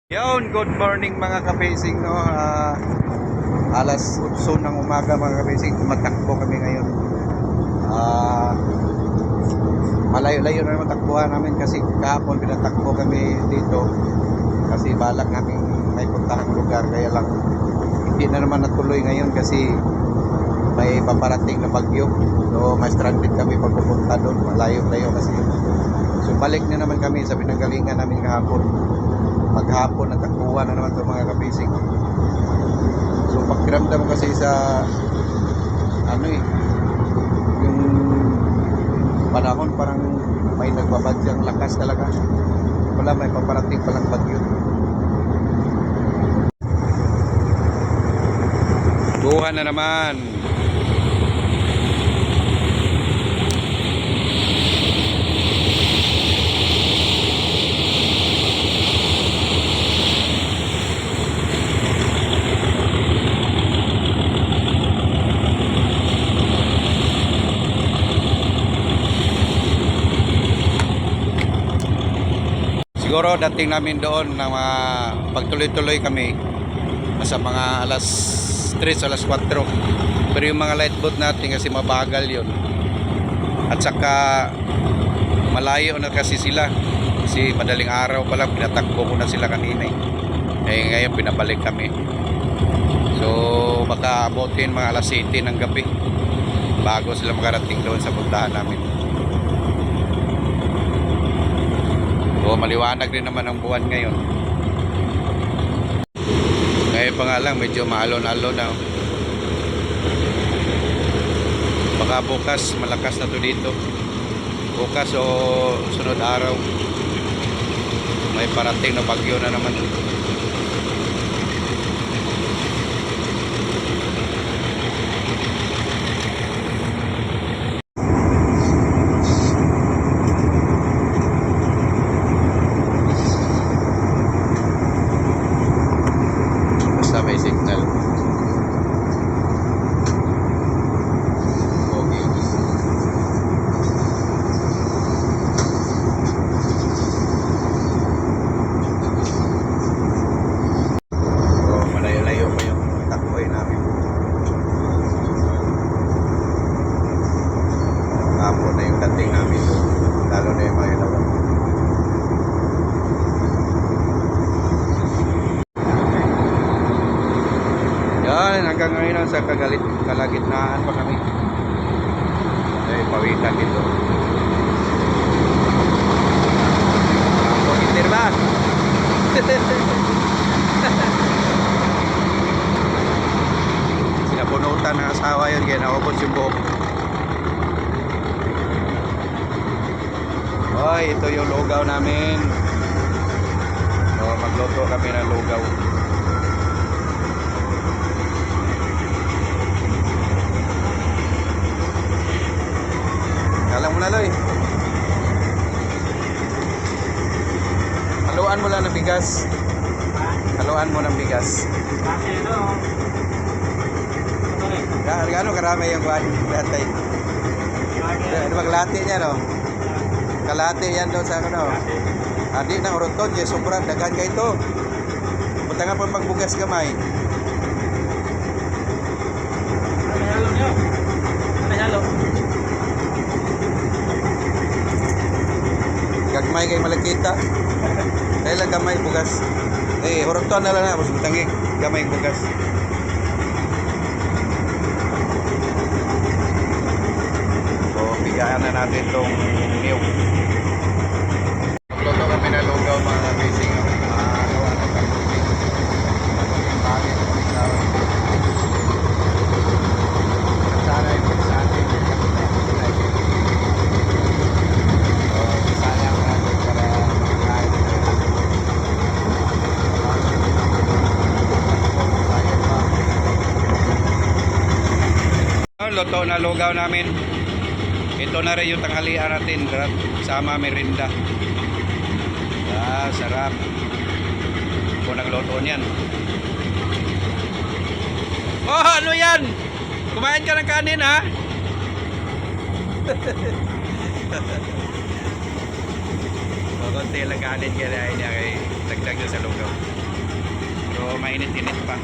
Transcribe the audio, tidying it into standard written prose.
Yon, good morning mga kabasing, no. Alas 8 ng umaga mga kabasing, tumatakbo kami ngayon. Malayo-layo na naman takbuhan namin kasi kahapon pinatakbo kami dito kasi balak namin may puntahang lugar, kaya lang hindi na naman natuloy ngayon kasi may paparating na bagyo. So mas stranded kami pag pupunta doon, malayo-layo kasi yun. So balik na naman kami sa pinanggalingan namin kahapon. Maghapon at takbuhan na naman ito mga kabisig. So pagkiramdam kasi sa yung panahon parang may nagbabadyang lakas talaga. Wala, may paparating palang bagyo. Buhan na naman. Siguro dating namin doon na pagtuloy-tuloy kami sa mga alas 3, alas 4. Pero yung mga light boat natin kasi mabagal yon. At saka malayo na kasi sila. Kasi madaling araw pa lang, pinatakbo ko na sila kanina. Ngayon pinabalik kami. So baka abutin mga alas 7 ng gabi bago sila makarating doon sa puntahan namin. O maliwanag din naman ang buwan ngayon. Ngayon pa nga lang medyo maalon-alon na. Baka bukas malakas na to dito. Bukas o sunod araw may parating na bagyo na naman. May signal. Okay. So, malayo-layo pa yung takboy namin. Hapon na yung dating namin. Lalo na yung mga ilawan. Yan, hanggang ngayon sa kalagitnaan pa kami. Ay, pawikan dito. Pagkitir ba? Sinabunutan ng asawa yun, kaya naubos yung buhok. Oy, ito yung lugaw namin. So, magluto kami ng lugaw. Alam mo na, Loy. Haluan mo lang ng bigas. Haluan mo ng bigas. Gaano karami yung buwan? Latay. Ano maglati niya, no? Kalati yan daw sa ano. Adi na uruton, yung sobrang dagan ka ito. Punta nga po magbugas gamay. Ano halo niyo? Ano halo? Gagmay kay malakita. Dahil lang gamay bugas. Huruton na lang na. Mas butangi gamay bugas. So, bigyan na natin itong niyog. Magluto kami na lugaw mga basing. Gawa ng kalutin. Bagay na ikaw. Sana yung sa atin. Luto na lugaw namin. Ito na rin yung tanghalian natin sama merinda. Sarap. Kung nagluto niyan. Oh, ano yan? Kumain ka ng kanin, ha? Konti lang kanin kaya niya kay dagdag sa lugaw. mainit-init pa.